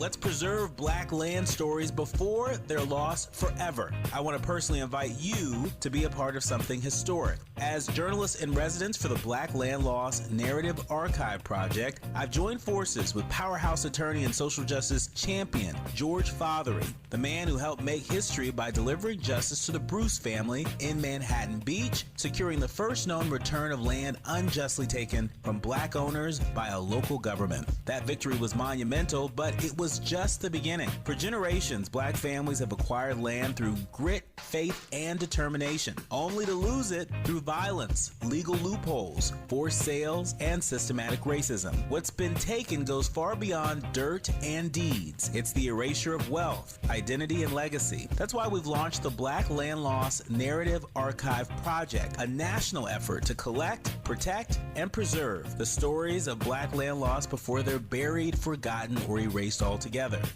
Let's preserve Black land stories before they're lost forever. I want to personally invite you to be a part of something historic. As journalist in residence for the Black Land Lost Narrative Archive Project, I've joined forces with powerhouse attorney and social justice champion George Fothery, the man who helped make history by delivering justice to the Bruce family in Manhattan Beach, securing the first known return of land unjustly taken from Black owners by a local government. That victory was monumental, but it was just the beginning. For generations, Black families have acquired land through grit, faith, and determination, only to lose it through violence, legal loopholes, forced sales, and systematic racism. What's been taken goes far beyond dirt and deeds. It's the erasure of wealth, identity, and legacy. That's why we've launched the Black Land Lost Narrative Archive Project, a national effort to collect, protect, and preserve the stories of Black land lost before they're buried, forgotten, or erased altogether.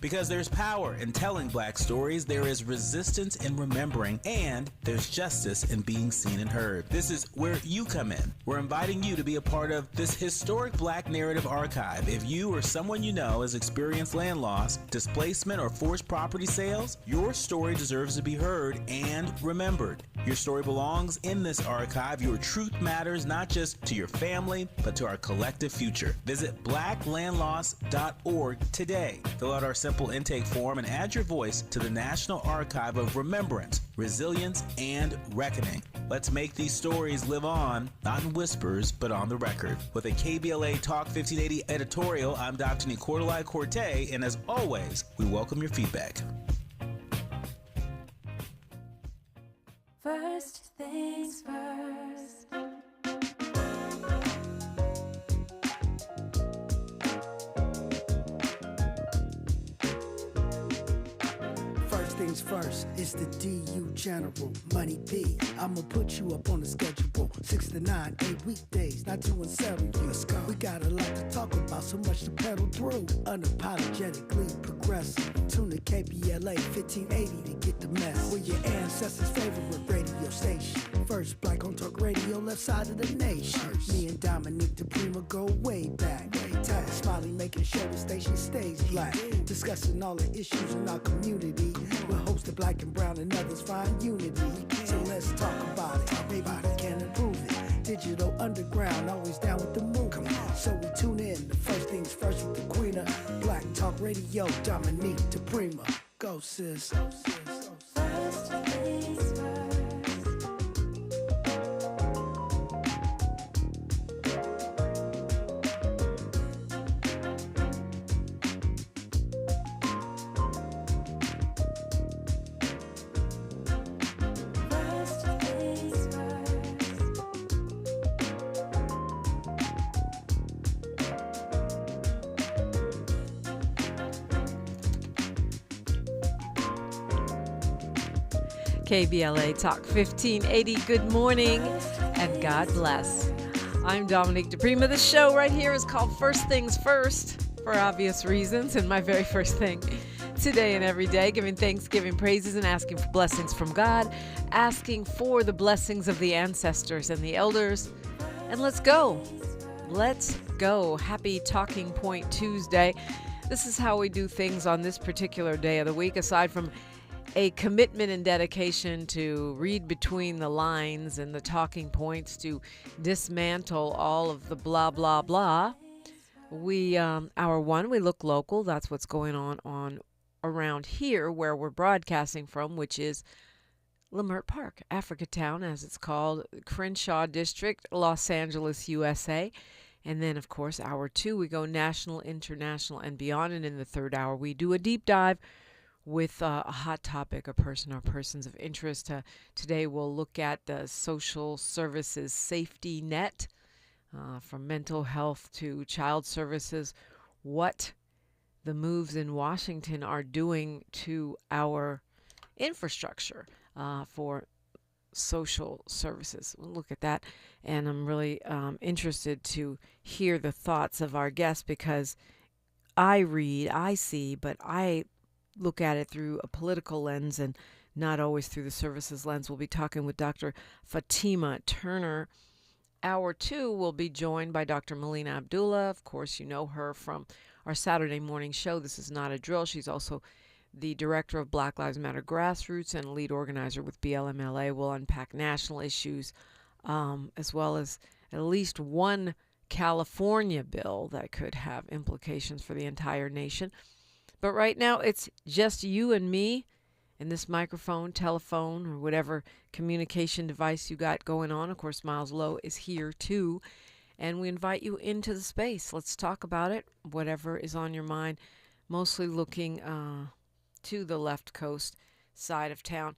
Because there's power in telling Black stories, there is resistance in remembering, and there's justice in being seen and heard. This is where you come in. We're inviting you to be a part of this historic Black narrative archive. If you or someone you know has experienced land loss, displacement, or forced property sales, your story deserves to be heard and remembered. Your story belongs in this archive. Your truth matters not just to your family, but to our collective future. Visit blacklandlost.org today. Fill out our simple intake form and add your voice to the National Archive of Remembrance, Resilience, and Reckoning. Let's make these stories live on, not in whispers, but on the record. With a KBLA Talk 1580 editorial, I'm Dr. Nicolai Corte, and as always, we welcome your feedback. First things first. First things first, it's the DU General, Money P. I'ma put you up on the schedule, 6 to 9, 8 weekdays, not 2 and 7. Let's go. We got a lot to talk about, so much to pedal through. Unapologetically progressive. Tune to KBLA 1580 to get the mess. We're your ancestors' favorite radio station. First Black on Talk Radio, left side of the nation. Me and Dominique DiPrima go way back. Tight, Smiley making sure the station stays black. Discussing all the issues in our community. We're hosted Black and Brown and others find unity. So let's talk about it. Maybe we can improve it. Digital underground, always down with the movement. So we tune in. The first things first with the queen of Black Talk Radio, Dominique DiPrima. Go sis. First things first. KBLA Talk 1580. Good morning and God bless. I'm Dominique DiPrima. The show right here is called First Things First for obvious reasons. And my very first thing today and every day, giving thanksgiving praises and asking for blessings from God, asking for the blessings of the ancestors and the elders. And let's go. Let's go. Happy Talking Point Tuesday. This is how we do things on this particular day of the week, aside from a commitment and dedication to read between the lines and the talking points, to dismantle all of the blah, blah, blah. We look local. That's what's going on around here where we're broadcasting from, which is Leimert Park, Africatown, as it's called, Crenshaw District, Los Angeles, USA. And then, of course, hour 2, we go national, international, and beyond. And in the third hour, we do a deep dive with a hot topic, a person or persons of interest. Today we'll look at the social services safety net, from mental health to child services, what the moves in Washington are doing to our infrastructure for social services. We'll look at that, and I'm really interested to hear the thoughts of our guests, because I read, I see, but I look at it through a political lens and not always through the services lens. We'll be talking with Dr. Fatima Turner. Hour 2 will be joined by Dr. Melina Abdullah. Of course, you know her from our Saturday morning show, This Is Not a Drill. She's also the director of Black Lives Matter Grassroots and lead organizer with BLMLA. Will unpack national issues as well as at least one California bill that could have implications for the entire nation. But right now, it's just you and me and this microphone, telephone, or whatever communication device you got going on. Of course, Miles Lowe is here too. And we invite you into the space. Let's talk about it, whatever is on your mind, mostly looking to the left coast side of town.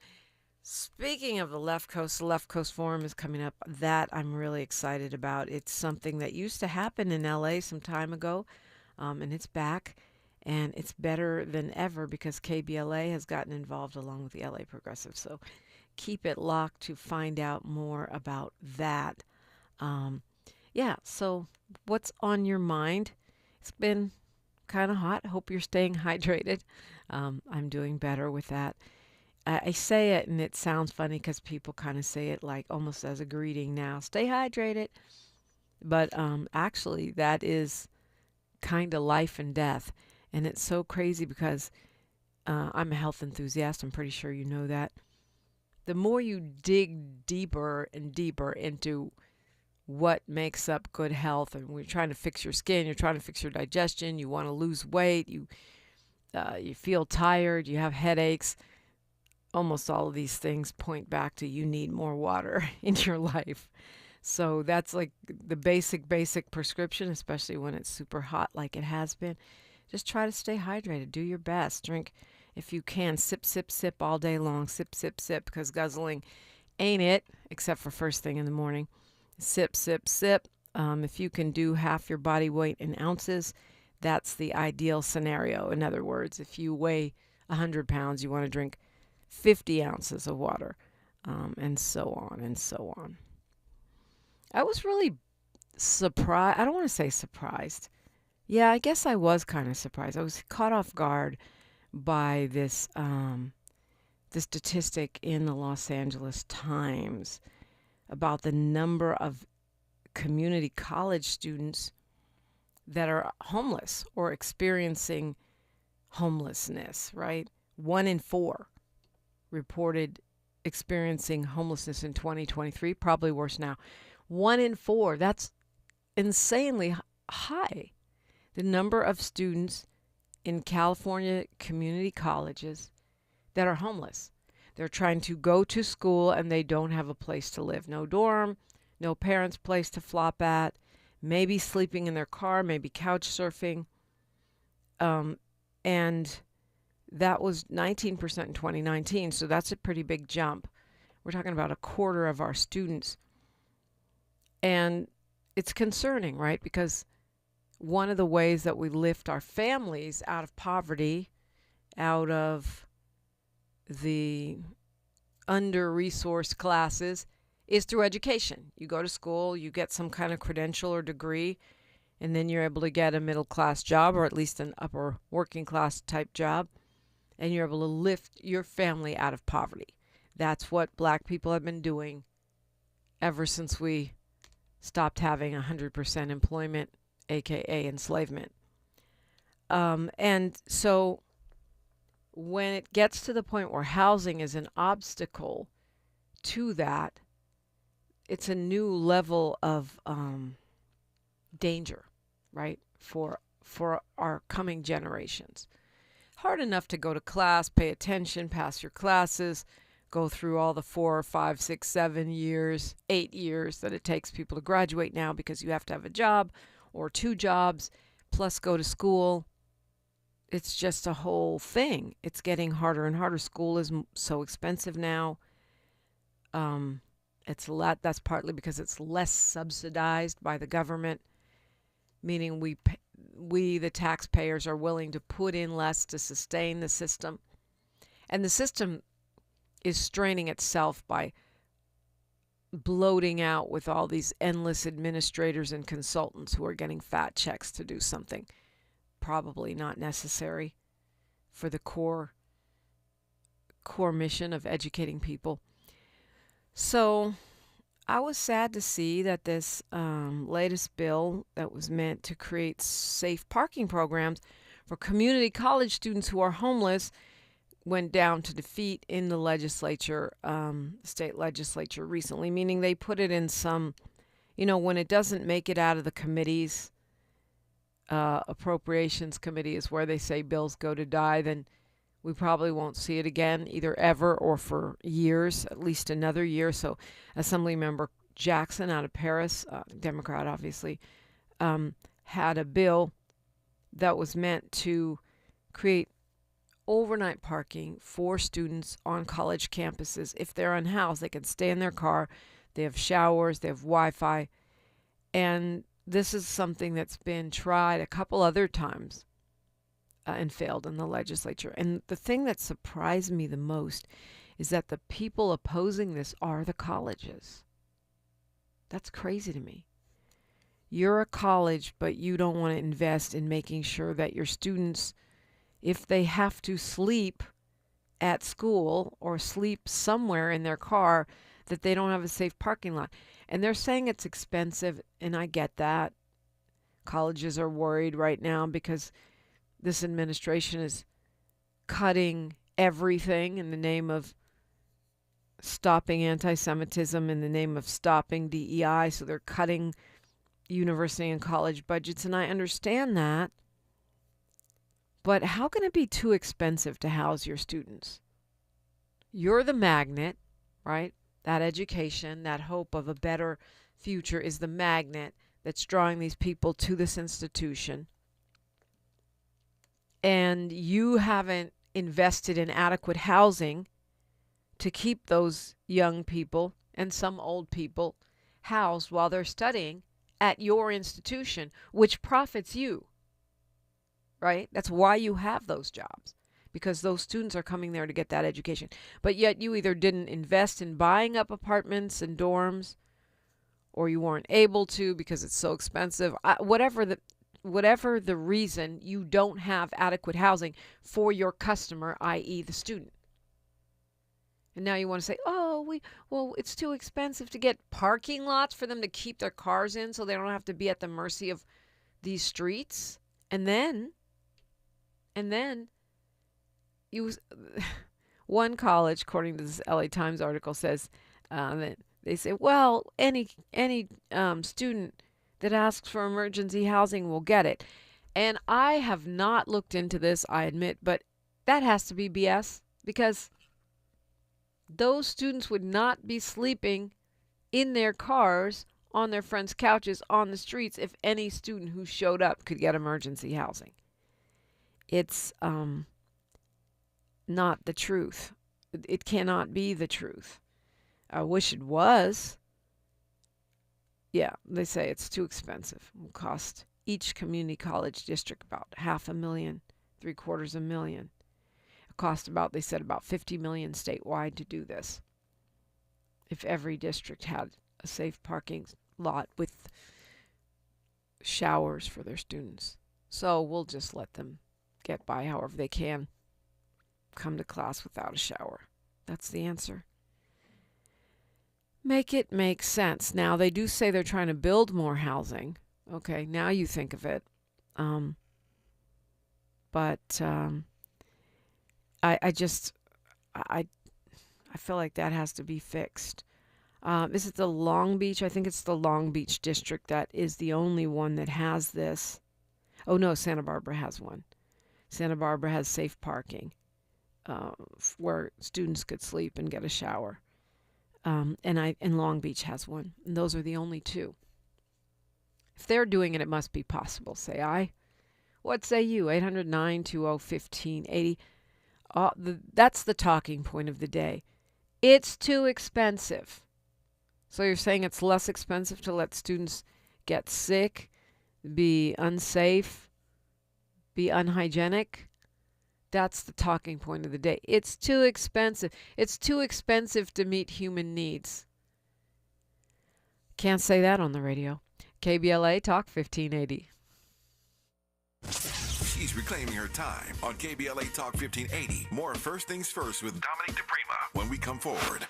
Speaking of the Left Coast Forum is coming up. That I'm really excited about. It's something that used to happen in LA some time ago, and it's back. And it's better than ever because KBLA has gotten involved along with the LA Progressive. So keep it locked to find out more about that. So what's on your mind? It's been kind of hot. Hope you're staying hydrated. I'm doing better with that. I say it and it sounds funny because people kind of say it like almost as a greeting now. Stay hydrated. But actually that is kind of life and death. And it's so crazy because I'm a health enthusiast. I'm pretty sure you know that. The more you dig deeper and deeper into what makes up good health, and we're trying to fix your skin, you're trying to fix your digestion, you want to lose weight, you feel tired, you have headaches, almost all of these things point back to you need more water in your life. So that's like the basic prescription, especially when it's super hot like it has been. Just try to stay hydrated. Do your best. Drink, if you can, sip, sip, sip all day long. Sip, sip, sip, because guzzling ain't it, except for first thing in the morning. Sip, sip, sip. If you can do half your body weight in ounces, that's the ideal scenario. In other words, if you weigh 100 pounds, you want to drink 50 ounces of water, and so on and so on. I was really surprised. I don't want to say surprised. Yeah, I guess I was kind of surprised. I was caught off guard by this the statistic in the Los Angeles Times about the number of community college students that are homeless or experiencing homelessness, right? 1 in 4 reported experiencing homelessness in 2023, probably worse now. 1 in 4, that's insanely high. The number of students in California community colleges that are homeless. They're trying to go to school and they don't have a place to live. No dorm, no parents' place to flop at, maybe sleeping in their car, maybe couch surfing. And that was 19% in 2019, so that's a pretty big jump. We're talking about a quarter of our students. And it's concerning, right? Because one of the ways that we lift our families out of poverty, out of the under-resourced classes, is through education. You go to school, you get some kind of credential or degree, and then you're able to get a middle-class job, or at least an upper working-class type job, and you're able to lift your family out of poverty. That's what black people have been doing ever since we stopped having 100% employment, aka enslavement. And so when it gets to the point where housing is an obstacle to that, it's a new level of danger, right, for our coming generations. Hard enough to go to class, pay attention, pass your classes, go through all the 4 or 5, 6, 7 years, 8 years that it takes people to graduate now because you have to have a job or 2 jobs, plus go to school. It's just a whole thing. It's getting harder and harder. School is so expensive now. That's partly because it's less subsidized by the government, meaning we, the taxpayers, are willing to put in less to sustain the system. And the system is straining itself by bloating out with all these endless administrators and consultants who are getting fat checks to do something probably not necessary for the core mission of educating people. So I was sad to see that this latest bill that was meant to create safe parking programs for community college students who are homeless went down to defeat in the legislature, state legislature recently, meaning they put it in some, when it doesn't make it out of the committees, appropriations committee is where they say bills go to die, then we probably won't see it again, either ever or for years, at least another year. So Assemblymember Jackson out of Paris, Democrat obviously, had a bill that was meant to create overnight parking for students on college campuses. If they're unhoused, they can stay in their car. They have showers, they have Wi-Fi. And this is something that's been tried a couple other times and failed in the legislature. And the thing that surprised me the most is that the people opposing this are the colleges. That's crazy to me. You're a college, but you don't want to invest in making sure that your students, if they have to sleep at school or sleep somewhere in their car, that they don't have a safe parking lot. And they're saying it's expensive, and I get that. Colleges are worried right now because this administration is cutting everything in the name of stopping anti-Semitism, in the name of stopping DEI. So they're cutting university and college budgets, and I understand that. But how can it be too expensive to house your students? You're the magnet, right? That education, that hope of a better future is the magnet that's drawing these people to this institution. And you haven't invested in adequate housing to keep those young people and some old people housed while they're studying at your institution, which profits you, right? That's why you have those jobs, because those students are coming there to get that education. But yet you either didn't invest in buying up apartments and dorms, or you weren't able to because it's so expensive. Whatever the reason, you don't have adequate housing for your customer, i.e. the student. And now you want to say, it's too expensive to get parking lots for them to keep their cars in so they don't have to be at the mercy of these streets. And then one college, according to this LA Times article, says that they say, well, any student that asks for emergency housing will get it. And I have not looked into this, I admit, but that has to be BS, because those students would not be sleeping in their cars, on their friends' couches, on the streets, if any student who showed up could get emergency housing. It's not the truth. It cannot be the truth. I wish it was. Yeah, they say it's too expensive. It will cost each community college district about $500,000, $750,000. It cost about, they said, about $50 million statewide to do this. If every district had a safe parking lot with showers for their students. So we'll just let them get by however they can. Come to class without a shower. That's the answer. Make it make sense. Now, they do say they're trying to build more housing. Okay, now you think of it. But I feel like that has to be fixed. Is it the Long Beach? I think it's the Long Beach district that is the only one that has this. Oh, no, Santa Barbara has one. Santa Barbara has safe parking where students could sleep and get a shower. And Long Beach has one. And those are the only two. If they're doing it, it must be possible, say I. What say you? 800-920-1580. That's the talking point of the day. It's too expensive. So you're saying it's less expensive to let students get sick, be unsafe, be unhygienic? That's the talking point of the day. It's too expensive. It's too expensive to meet human needs. Can't say that on the radio. KBLA Talk 1580. She's reclaiming her time on KBLA Talk 1580. More First Things First with Dominique DiPrima when we come forward.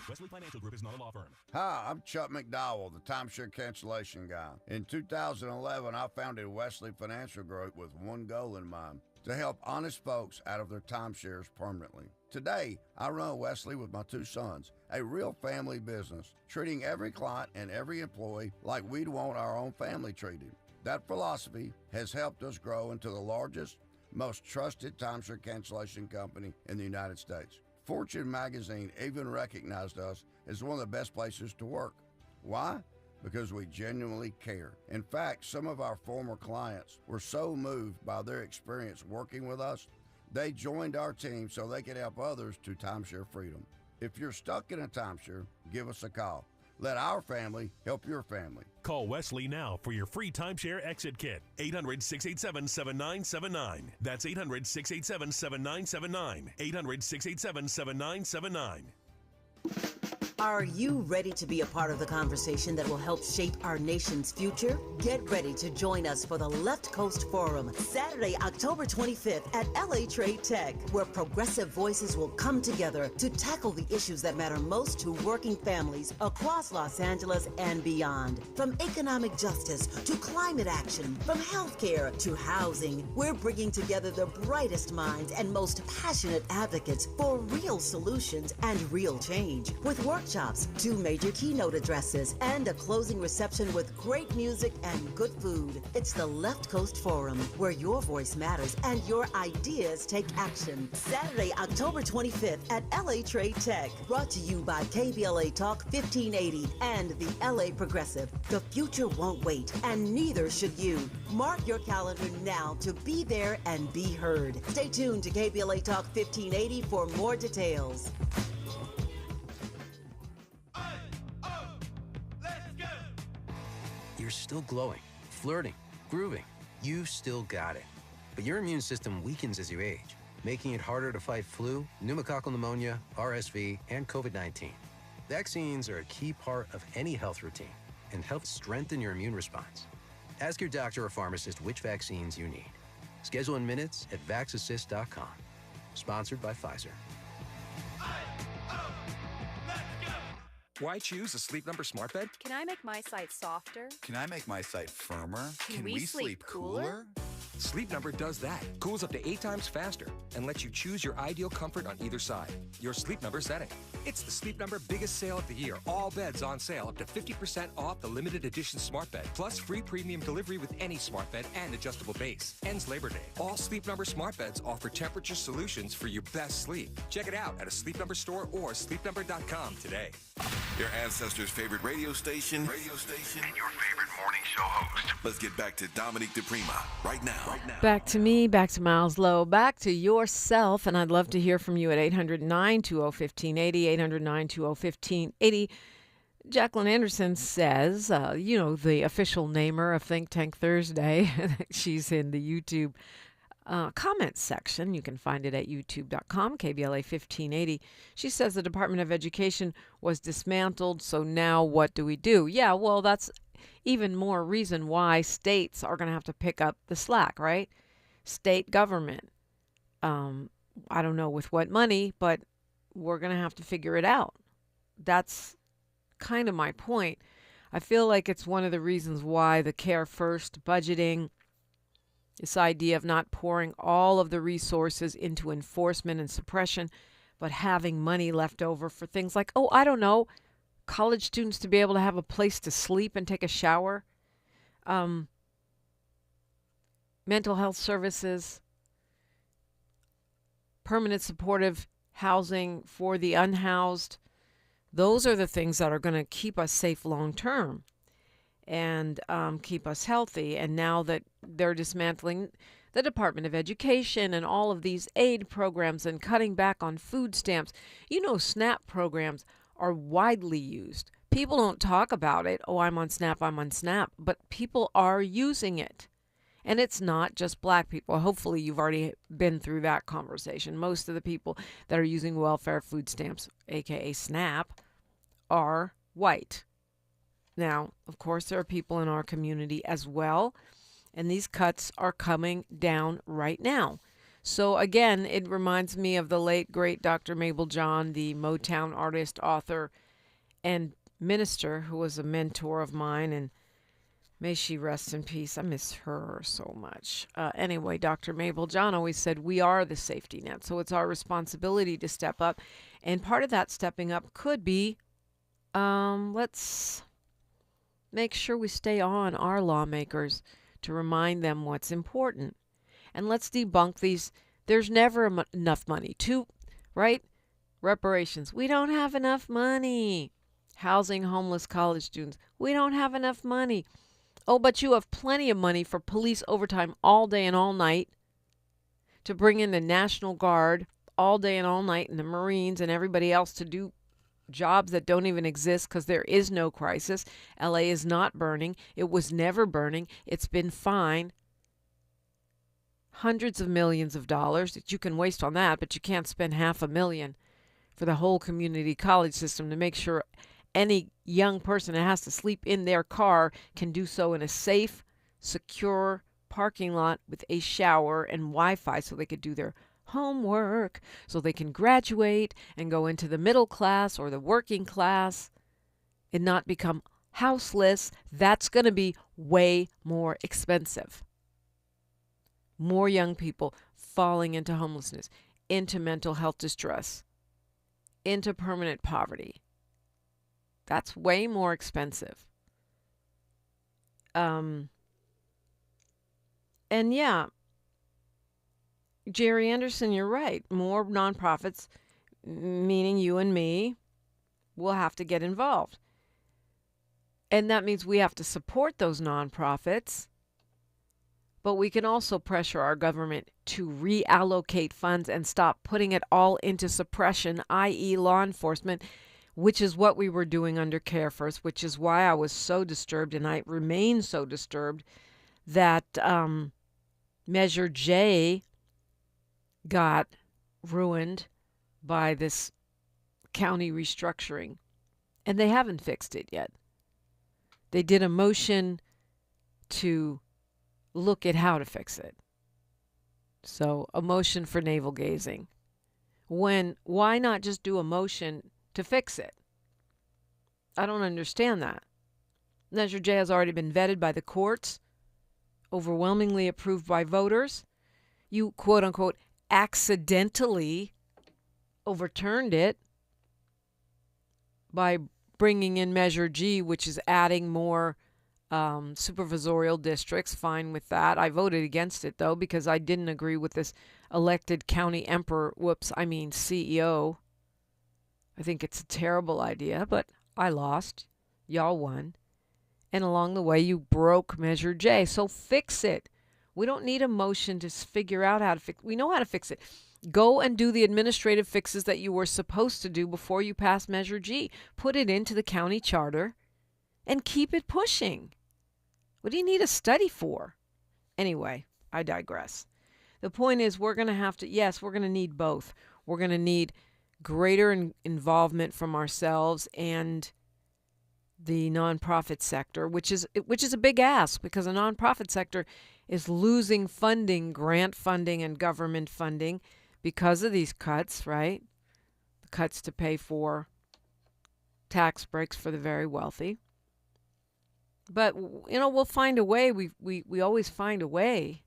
Wesley Financial Group is not a law firm. Hi, I'm Chuck McDowell, the timeshare cancellation guy. In 2011, I founded Wesley Financial Group with one goal in mind: to help honest folks out of their timeshares permanently. Today, I run Wesley with my two sons, a real family business, treating every client and every employee like we'd want our own family treated. That philosophy has helped us grow into the largest, most trusted timeshare cancellation company in the United States. Fortune magazine even recognized us as one of the best places to work. Why? Because we genuinely care. In fact, some of our former clients were so moved by their experience working with us, they joined our team so they could help others to timeshare freedom. If you're stuck in a timeshare, give us a call. Let our family help your family. Call Wesley now for your free timeshare exit kit. 800-687-7979. That's 800-687-7979. 800-687-7979. Are you ready to be a part of the conversation that will help shape our nation's future? Get ready to join us for the Left Coast Forum, Saturday, October 25th at LA Trade Tech, where progressive voices will come together to tackle the issues that matter most to working families across Los Angeles and beyond. From economic justice to climate action, from healthcare to housing, we're bringing together the brightest minds and most passionate advocates for real solutions and real change. With workshops, 2 major keynote addresses, and a closing reception with great music and good food. It's the Left Coast Forum, where your voice matters and your ideas take action. Saturday, October 25th at LA Trade Tech. Brought to you by KBLA Talk 1580 and the LA Progressive. The future won't wait, and neither should you. Mark your calendar now to be there and be heard. Stay tuned to KBLA Talk 1580 for more details. You're still glowing, flirting, grooving. You've still got it. But your immune system weakens as you age, making it harder to fight flu, pneumococcal pneumonia, RSV, and COVID-19. Vaccines are a key part of any health routine and help strengthen your immune response. Ask your doctor or pharmacist which vaccines you need. Schedule in minutes at vaxassist.com. Sponsored by Pfizer. Why choose a Sleep Number smart bed? Can I make my site softer? Can I make my site firmer? Can we sleep cooler? Sleep Number does that. Cools up to 8 times faster and lets you choose your ideal comfort on either side. Your Sleep Number setting. It's the Sleep Number biggest sale of the year. All beds on sale up to 50% off the limited edition smart bed. Plus free premium delivery with any smart bed and adjustable base. Ends Labor Day. All Sleep Number smart beds offer temperature solutions for your best sleep. Check it out at a Sleep Number store or sleepnumber.com today. Your ancestors' favorite radio station, and your favorite morning show host. Let's get back to Dominique DiPrima right now. Back to me, back to Miles Lowe, back to yourself, and I'd love to hear from you at 800-920-1580, 800-920-1580. Jacqueline Anderson says, the official namer of Think Tank Thursday, she's in the YouTube comments section. You can find it at youtube.com, KBLA 1580. She says the Department of Education was dismantled, so now what do we do? Yeah, well, that's even more reason why states are going to have to pick up the slack, right? State government. I don't know with what money, but we're going to have to figure it out. That's kind of my point. I feel like it's one of the reasons why the Care First budgeting, this idea of not pouring all of the resources into enforcement and suppression, but having money left over for things like, college students to be able to have a place to sleep and take a shower, mental health services, permanent supportive housing for the unhoused. Those are the things that are going to keep us safe long term and keep us healthy. And now that they're dismantling the Department of Education and all of these aid programs and cutting back on food stamps, SNAP programs are widely used. People don't talk about it. Oh, I'm on SNAP, but people are using it. And it's not just black people. Hopefully you've already been through that conversation. Most of the people that are using welfare food stamps, aka SNAP, are white. Now, of course, there are people in our community as well, and these cuts are coming down right now. So again, it reminds me of the late, great Dr. Mabel John, the Motown artist, author, and minister who was a mentor of mine, and may she rest in peace. I miss her so much. Anyway, Dr. Mabel John always said, we are the safety net. So it's our responsibility to step up. And part of that stepping up could be, let's make sure we stay on our lawmakers to remind them what's important. And let's debunk these. There's never enough money. Right? Reparations. We don't have enough money. Housing homeless college students. We don't have enough money. Oh, but you have plenty of money for police overtime all day and all night, to bring in the National Guard all day and all night, and the Marines and everybody else to do jobs that don't even exist because there is no crisis. LA is not burning. It was never burning. It's been fine. Hundreds of millions of dollars that you can waste on that, but you can't spend $500,000 for the whole community college system to make sure any young person that has to sleep in their car can do so in a safe, secure parking lot with a shower and Wi-Fi so they could do their homework, so they can graduate and go into the middle class or the working class and not become houseless. That's going to be way more expensive. More young people falling into homelessness, into mental health distress, into permanent poverty. That's way more expensive. And yeah, Jerry Anderson, you're right. More nonprofits, meaning you and me, will have to get involved. And that means we have to support those nonprofits. But we can also pressure our government to reallocate funds and stop putting it all into suppression, i.e. law enforcement, which is what we were doing under Care First, which is why I was so disturbed, and I remain so disturbed, that Measure J got ruined by this county restructuring. And they haven't fixed it yet. They did a motion to look at how to fix it. So, a motion for navel gazing. Why not just do a motion to fix it? I don't understand that. Measure J has already been vetted by the courts, overwhelmingly approved by voters. You, quote unquote, accidentally overturned it by bringing in Measure G, which is adding more supervisorial districts. Fine with that. I voted against it, though, because I didn't agree with this elected county CEO. I think it's a terrible idea, but I lost. Y'all won. And along the way, you broke Measure J. So fix it. We don't need a motion to figure out how to fix it. We know how to fix it. Go and do the administrative fixes that you were supposed to do before you pass Measure G. Put it into the county charter and keep it pushing. What do you need a study for? Anyway, I digress. The point is, we're going to have to, yes, we're going to need both. We're going to need greater involvement from ourselves and the nonprofit sector, which is a big ask, because the nonprofit sector is losing funding, grant funding and government funding, because of these cuts, right? The cuts to pay for tax breaks for the very wealthy. But, we'll find a way. We always find a way.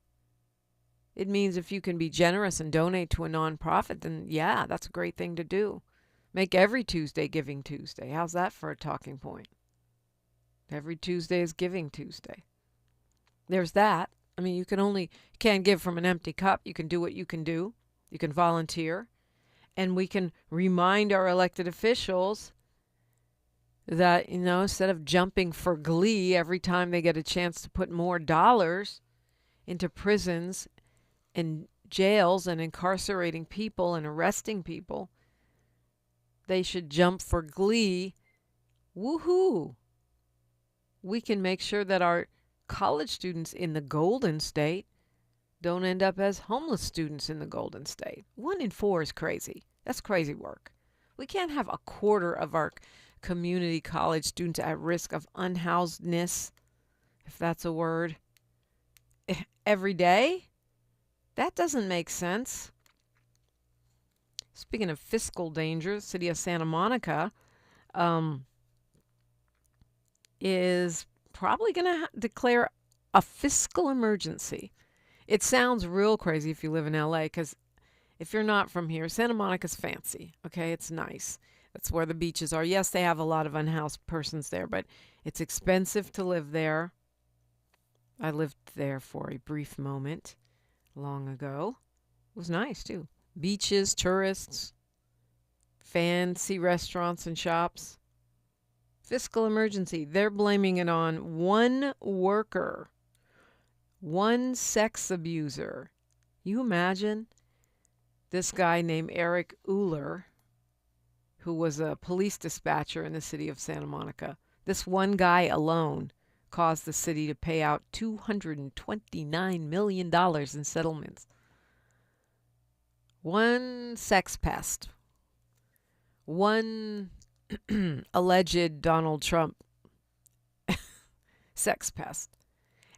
It means if you can be generous and donate to a nonprofit, then yeah, that's a great thing to do. Make every Tuesday Giving Tuesday. How's that for a talking point? Every Tuesday is Giving Tuesday. There's that. I mean, you can't give from an empty cup. You can do what you can do. You can volunteer. And we can remind our elected officials that, instead of jumping for glee every time they get a chance to put more dollars into prisons and jails and incarcerating people and arresting people, they should jump for glee. Woohoo! We can make sure that our college students in the Golden State don't end up as homeless students in the Golden State. 1 in 4 is crazy. That's crazy work. We can't have a quarter of our community college students at risk of unhousedness, if that's a word, every day. That doesn't make sense. Speaking of fiscal danger, the city of Santa Monica is probably going to declare a fiscal emergency. It sounds real crazy if you live in LA, because if you're not from here, Santa Monica's fancy, okay? It's nice. That's where the beaches are. Yes, they have a lot of unhoused persons there, but it's expensive to live there. I lived there for a brief moment long ago. It was nice, too. Beaches, tourists, fancy restaurants and shops. Fiscal emergency. They're blaming it on one worker, one sex abuser. You imagine this guy named Eric Uhler, who was a police dispatcher in the city of Santa Monica. This one guy alone caused the city to pay out $229 million in settlements. One sex pest. One alleged Donald Trump sex pest.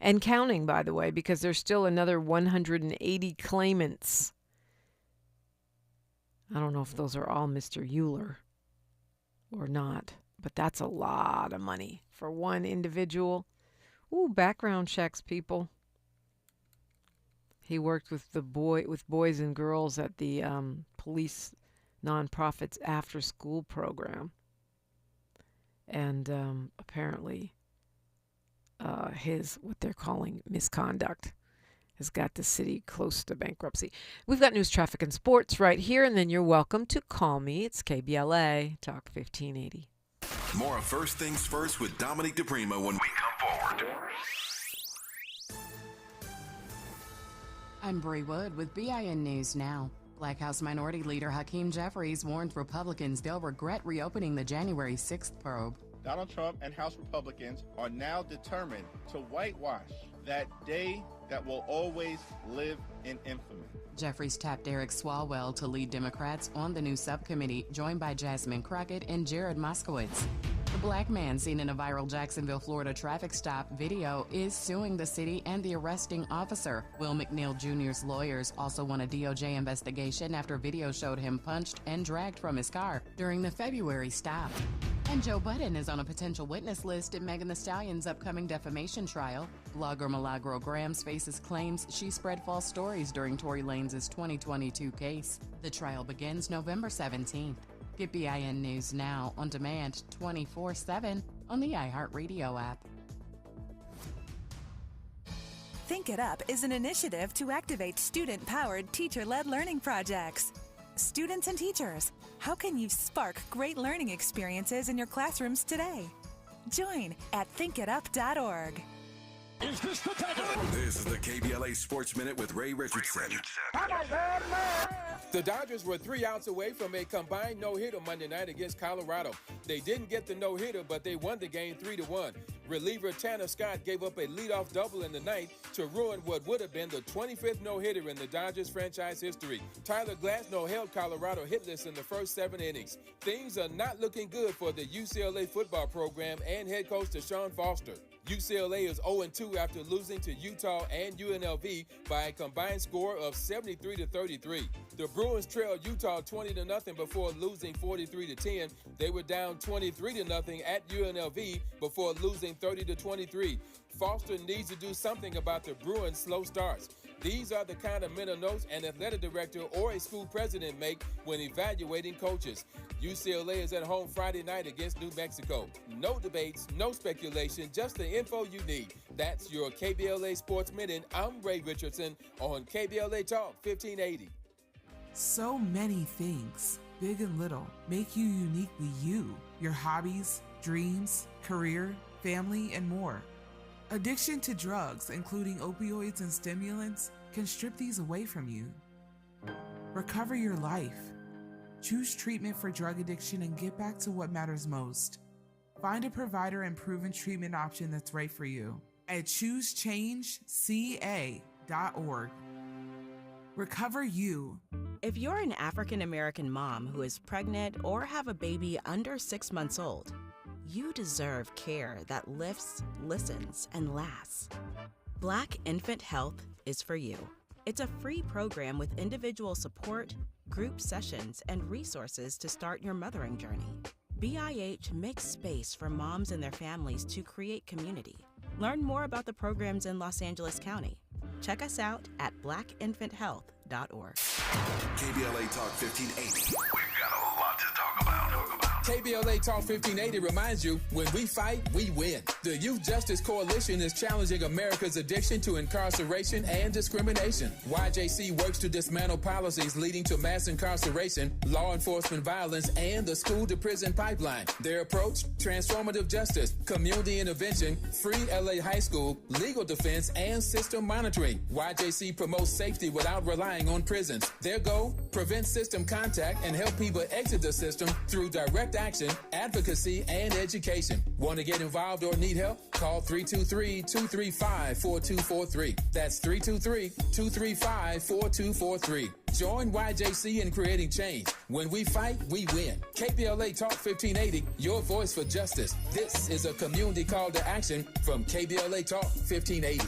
And counting, by the way, because there's still another 180 claimants. I don't know if those are all Mr. Euler or not, but that's a lot of money for one individual. Ooh, background checks, people. He worked with boys and girls at the police nonprofit's after-school program, and apparently, his what they're calling misconduct has got the city close to bankruptcy. We've got news, traffic, and sports right here, and then you're welcome to call me. It's KBLA Talk 1580. More of First Things First with Dominique DiPrima when we come forward. I'm Bree Wood with BIN News Now. Black House Minority Leader Hakeem Jeffries warned Republicans they'll regret reopening the January 6th probe. Donald Trump and House Republicans are now determined to whitewash that day that will always live in infamy. Jeffries tapped Eric Swalwell to lead Democrats on the new subcommittee, joined by Jasmine Crockett and Jared Moskowitz. The black man seen in a viral Jacksonville, Florida traffic stop video is suing the city and the arresting officer. Will McNeil Jr.'s lawyers also want a DOJ investigation after video showed him punched and dragged from his car during the February stop. And Joe Budden is on a potential witness list in Megan Thee Stallion's upcoming defamation trial. Blogger Milagro Grams faces claims she spread false stories during Tory Lanez' 2022 case. The trial begins November 17th. Get BIN News Now on demand 24/7 on the iHeartRadio app. Think It Up is an initiative to activate student-powered, teacher-led learning projects. Students and teachers, how can you spark great learning experiences in your classrooms today? Join at thinkitup.org. Is this the This is the KBLA Sports Minute with Ray Richardson. The Dodgers were 3 outs away from a combined no-hitter Monday night against Colorado. They didn't get the no-hitter, but they won the game 3-1. Reliever Tanner Scott gave up a leadoff double in the ninth to ruin what would have been the 25th no-hitter in the Dodgers franchise history. Tyler Glasnow held Colorado hitless in the first 7 innings. Things are not looking good for the UCLA football program and head coach Deshaun Foster. UCLA is 0-2 after losing to Utah and UNLV by a combined score of 73-33. The Bruins trailed Utah 20-0 before losing 43-10. They were down 23-0 at UNLV before losing 30-23. Foster needs to do something about the Bruins' slow starts. These are the kind of mental notes an athletic director or a school president make when evaluating coaches. UCLA is at home Friday night against New Mexico. No debates, no speculation, just the info you need. That's your KBLA Sports Minute. I'm Ray Richardson on KBLA Talk 1580. So many things, big and little, make you uniquely you. Your hobbies, dreams, career, family, and more. Addiction to drugs, including opioids and stimulants, can strip these away from you. Recover your life. Choose treatment for drug addiction and get back to what matters most. Find a provider and proven treatment option that's right for you at ChooseChangeCA.org. Recover you. If you're an African American mom who is pregnant or have a baby under 6 months old, you deserve care that lifts, listens, and lasts. Black Infant Health is for you. It's a free program with individual support, group sessions, and resources to start your mothering journey. BIH makes space for moms and their families to create community. Learn more about the programs in Los Angeles County. Check us out at blackinfanthealth.org. KBLA Talk 1580. We've got a lot to talk about. KBLA Talk 1580 reminds you, when we fight, we win. The Youth Justice Coalition is challenging America's addiction to incarceration and discrimination. YJC works to dismantle policies leading to mass incarceration, law enforcement violence, and the school-to-prison pipeline. Their approach, transformative justice, community intervention, free LA high school, legal defense, and system monitoring. YJC promotes safety without relying on prisons. Their goal, prevent system contact and help people exit the system through direct action, advocacy, and education. Want to get involved or need help? Call 323-235-4243. That's 323-235-4243. Join YJC in creating change. When we fight, we win. KBLA Talk 1580, your voice for justice. This is a community call to action from KBLA Talk 1580.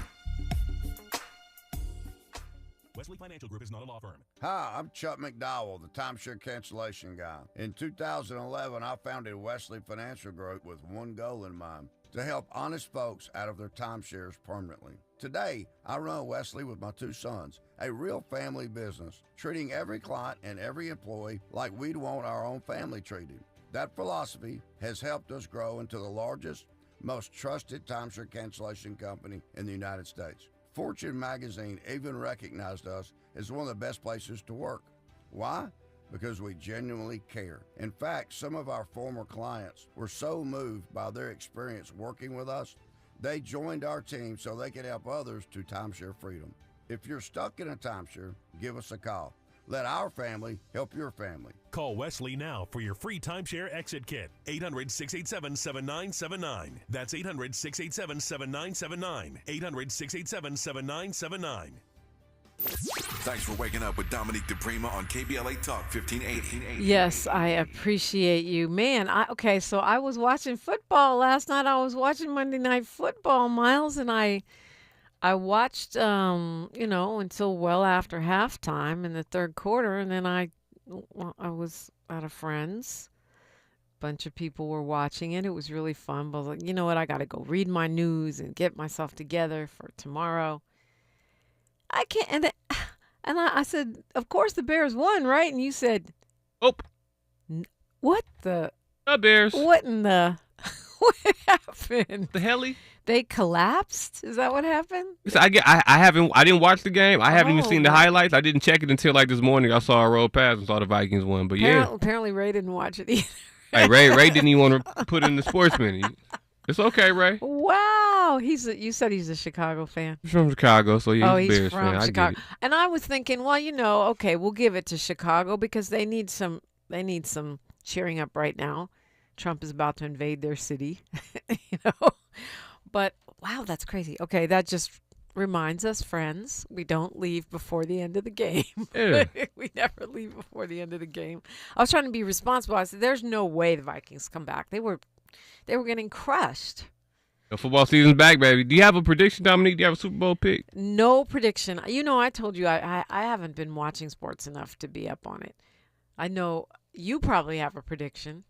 Wesley Financial Group is not a law firm. Hi, I'm Chuck McDowell, the timeshare cancellation guy. In 2011, I founded Wesley Financial Group with one goal in mind: to help honest folks out of their timeshares permanently. Today, I run Wesley with my two sons, a real family business, treating every client and every employee like we'd want our own family treated. That philosophy has helped us grow into the largest, most trusted timeshare cancellation company in the United States. Fortune magazine even recognized us as one of the best places to work. Why? Because we genuinely care. In fact, some of our former clients were so moved by their experience working with us, they joined our team so they could help others to timeshare freedom. If you're stuck in a timeshare, give us a call. Let our family help your family. Call Wesley now for your free timeshare exit kit. 800-687-7979. That's 800-687-7979. 800-687-7979. Thanks for waking up with Dominique DiPrima on KBLA Talk 1580. Yes, I appreciate you. Man, so I was watching football last night. I was watching Monday Night Football, Miles, and I watched, until well after halftime in the third quarter, and then I was at a friend's. A bunch of people were watching it. It was really fun. But I was like, you know what? I got to go read my news and get myself together for tomorrow. I can't. And I said, of course the Bears won, right? And you said, oh, what the? The Bears. What in the? What happened? The helly? They collapsed? Is that what happened? I didn't watch the game. I haven't even seen the highlights. I didn't check it until like this morning. I saw a roll pass and saw the Vikings won. But apparently Ray didn't watch it either. Hey, Ray didn't even want to put in the sportsman. It's okay, Ray. Wow. You said he's a Chicago fan. He's from Chicago, so yeah, he's a Bears from fan. Chicago. I get it. And I was thinking, well, okay, we'll give it to Chicago because they need some cheering up right now. Trump is about to invade their city, But wow, that's crazy. Okay, that just reminds us, friends, we don't leave before the end of the game. Yeah. We never leave before the end of the game. I was trying to be responsible. I said, there's no way the Vikings come back. They were getting crushed. The football season's back, baby. Do you have a prediction, Dominique? Do you have a Super Bowl pick? No prediction. I told you I haven't been watching sports enough to be up on it. I know you probably have a prediction.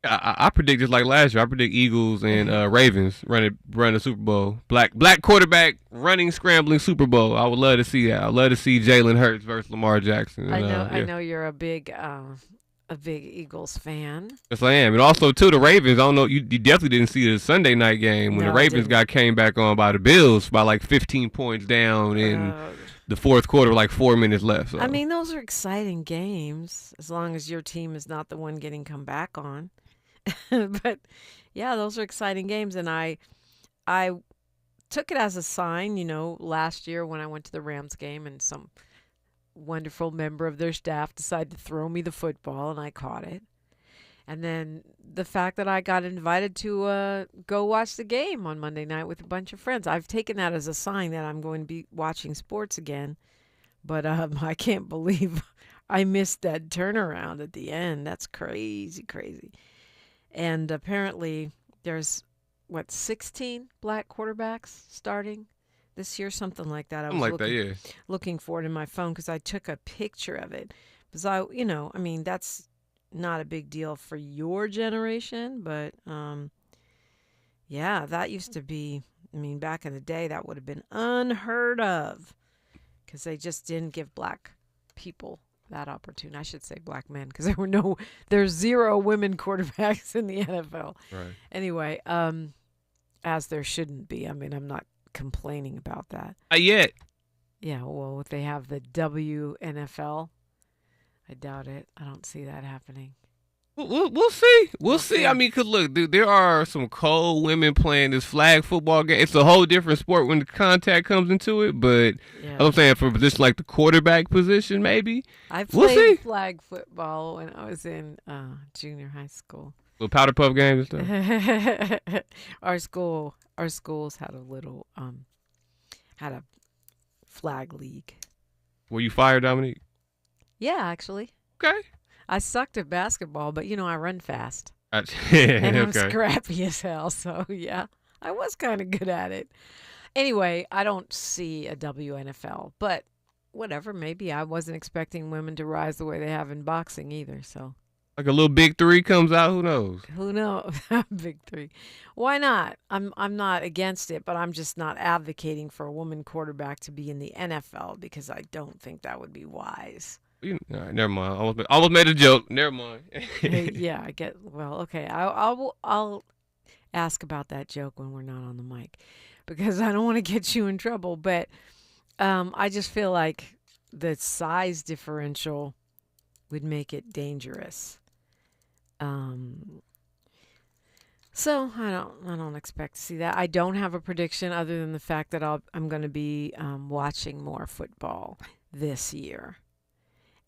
I predict just like last year. I predict Eagles and Ravens run a Super Bowl. Black quarterback running, scrambling Super Bowl. I would love to see that. I'd love to see Jalen Hurts versus Lamar Jackson. And, I know you're a big Eagles fan. Yes, I am. And also, too, the Ravens, I don't know, you definitely didn't see the Sunday night game when the Ravens came back on by the Bills by like 15 points down in the fourth quarter, like 4 minutes left. So. I mean, those are exciting games as long as your team is not the one getting come back on. But, yeah, those are exciting games. And I took it as a sign, last year when I went to the Rams game and some wonderful member of their staff decided to throw me the football and I caught it. And then the fact that I got invited to go watch the game on Monday night with a bunch of friends, I've taken that as a sign that I'm going to be watching sports again. But I can't believe I missed that turnaround at the end. That's crazy, crazy. And apparently there's, 16 black quarterbacks starting this year, something like that. I Something was like that, yeah. looking for it in my phone because I took a picture of it. Because I mean, that's not a big deal for your generation, but yeah, that used to be. I mean, back in the day, that would have been unheard of because they just didn't give black people that opportunity. I should say black men because there's 0 women quarterbacks in the NFL. Right. Anyway, as there shouldn't be. I mean, I'm not complaining about that. Yet. Yeah, well, if they have the WNFL, I doubt it. I don't see that happening. We'll see. We'll see. I mean, because look, dude, there are some cold women playing this flag football game. It's a whole different sport when the contact comes into it. But I'm saying for a position like the quarterback position, maybe. I played flag football when I was in junior high school. Little powder puff games and stuff. Our schools had a flag league. Were you fired, Dominique? Yeah, actually. Okay. I sucked at basketball, but I run fast. And I'm scrappy as hell, so yeah, I was kind of good at it. Anyway, I don't see a WNFL, but whatever. Maybe I wasn't expecting women to rise the way they have in boxing either, so. Like a little Big 3 comes out, who knows? Who knows? Big 3. Why not? I'm not against it, but I'm just not advocating for a woman quarterback to be in the NFL because I don't think that would be wise. All right, never mind. Almost made a joke. Never mind. Yeah, I get. Well, okay. I'll ask about that joke when we're not on the mic because I don't want to get you in trouble. But I just feel like the size differential would make it dangerous. So I don't expect to see that. I don't have a prediction other than the fact that I'm going to be watching more football this year.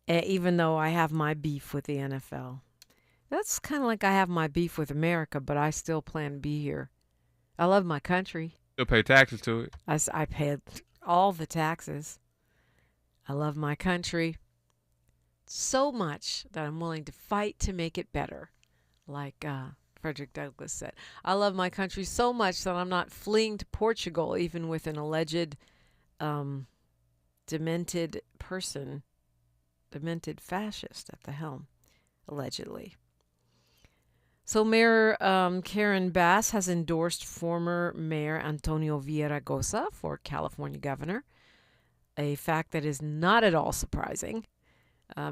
Even though I have my beef with the NFL. That's kind of like I have my beef with America, but I still plan to be here. I love my country. You'll pay taxes to it. I pay all the taxes. I love my country so much that I'm willing to fight to make it better. Like Frederick Douglass said. I love my country so much that I'm not fleeing to Portugal, even with an alleged demented fascist at the helm, allegedly. So Mayor Karen Bass has endorsed former Mayor Antonio Villaraigosa for California governor, a fact that is not at all surprising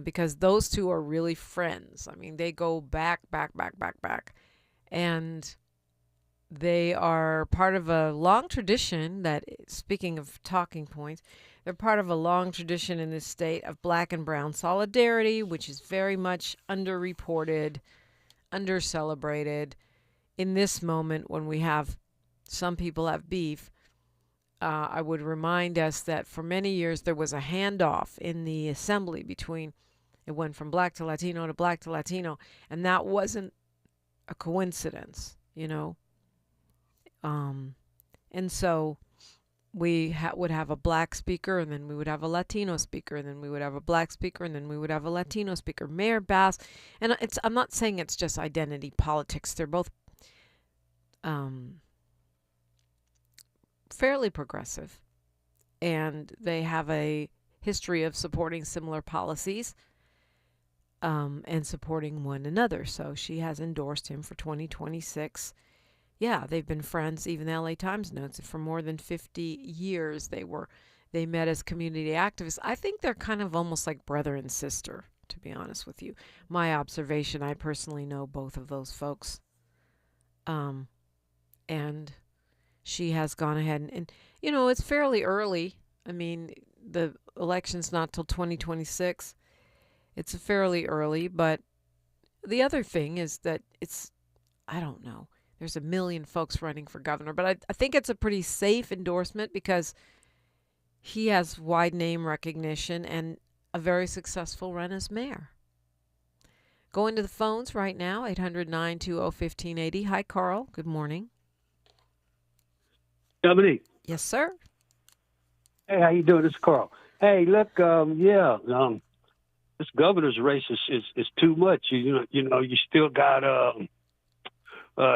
because those two are really friends. I mean, they go back. And they are part of a long tradition that, speaking of talking points, they're part of a long tradition in this state of black and brown solidarity, which is very much underreported, undercelebrated. In this moment, when we have some people have beef, I would remind us that for many years there was a handoff in the assembly between, it went from black to Latino to black to Latino, and that wasn't a coincidence, and so we would have a black speaker, and then we would have a Latino speaker, and then we would have a black speaker, and then we would have a Latino speaker. Mayor Bass, and I'm not saying it's just identity politics. They're both fairly progressive, and they have a history of supporting similar policies and supporting one another. So she has endorsed him for 2026. Yeah, they've been friends. Even the LA Times notes that for more than 50 years they met as community activists. I think they're kind of almost like brother and sister, to be honest with you. My observation, I personally know both of those folks. And she has gone ahead and it's fairly early. I mean, the election's not till 2026. It's fairly early, but the other thing is that I don't know. There's a million folks running for governor, but I think it's a pretty safe endorsement because he has wide name recognition and a very successful run as mayor. Going to the phones right now, 800-920-1580. Hi, Carl. Good morning. Dominique. Yes, sir. Hey, how you doing? This is Carl. Hey, look, this governor's race is too much. You still got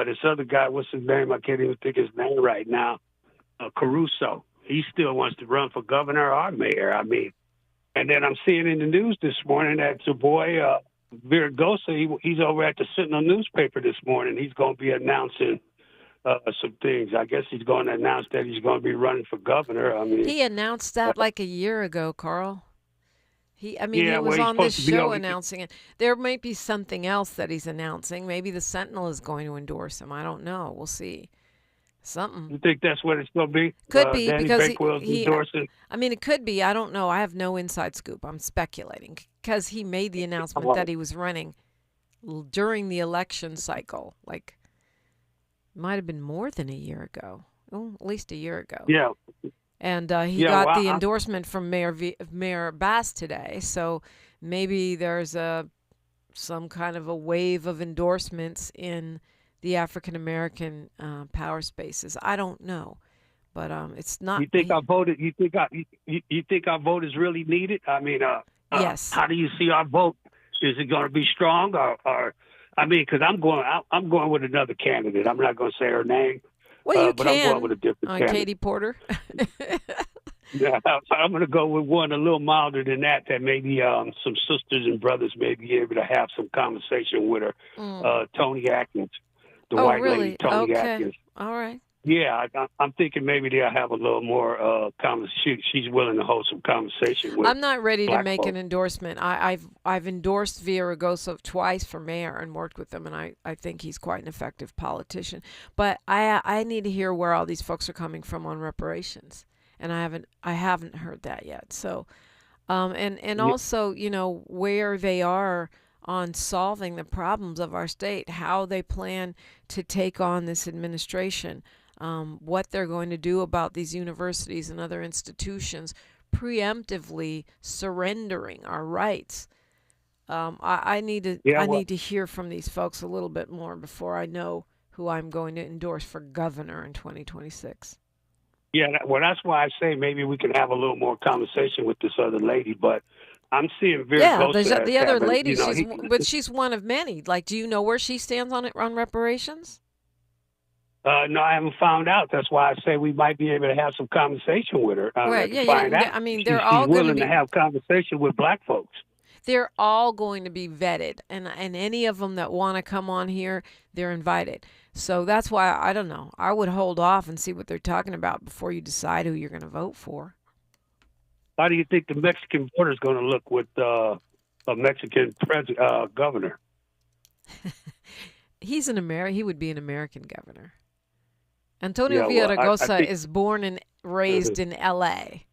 this other guy. What's his name? I can't even think his name right now. Caruso. he still wants to run for governor or mayor. I mean, and then I'm seeing in the news this morning that your boy Viragosa, he's over at the Sentinel newspaper this morning. He's going to be announcing some things. I guess he's going to announce that he's going to be running for governor. I mean, he announced that like a year ago, Carl. He Yeah, was well, on he's this supposed to be show on- announcing it. There might be something else that he's announcing. Maybe the Sentinel is going to endorse him. I don't know. We'll see. Something. you think that's what it's going to be? Could be Danny because Bakewell's he endorsing. I mean, it could be. I don't know. I have no inside scoop. I'm speculating because he made the announcement that he was running during the election cycle. Like, might have been more than a year ago. Oh, at least a year ago. Yeah. And he Yeah, got well, the I- endorsement from Mayor Bass today. So maybe there's some kind of a wave of endorsements in the African American power spaces. I don't know, but it's not. You think our vote? You think our vote is really needed? I mean, yes. How do you see our vote? Is it going to be strong, or I mean, because I'm going with another candidate. I'm not going to say her name. Well, you but can. I'm going with a different candidate. Katie Porter. Yeah, I'm going to go with one a little milder than that. That maybe some sisters and brothers may be able to have some conversation with her. Tony Atkins, the white really? lady, Tony Okay. Atkins. All right. Yeah, I'm thinking maybe they'll have a little more conversation. She's willing to hold some conversation with. I'm not ready to black make folks. an endorsement. I've endorsed Viragosa twice for mayor and worked with him, and I think he's quite an effective politician. But I need to hear where all these folks are coming from on reparations, and I haven't heard that yet. So, and also, you know, where they are on solving the problems of our state, how they plan to take on this administration. What they're going to do about these universities and other institutions preemptively surrendering our rights. I need to hear from these folks a little bit more before I know who I'm going to endorse for governor in 2026. Yeah, that's why I say maybe we can have a little more conversation with this other lady. But I'm seeing Viragosa. Yeah, the other having, lady, you know, but she's one of many. Like, do you know where she stands on reparations? No, I haven't found out. That's why I say we might be able to have some conversation with her. Right? To find out. I mean, She's they're all going willing to have conversation with black folks. They're all going to be vetted, and any of them that want to come on here, they're invited. So that's why I don't know. I would hold off and see what they're talking about before you decide who you're going to vote for. How do you think the Mexican border is going to look with a Mexican governor? He would be an American governor. Antonio Yeah, well, Viragosa I think- is born and raised in L.A.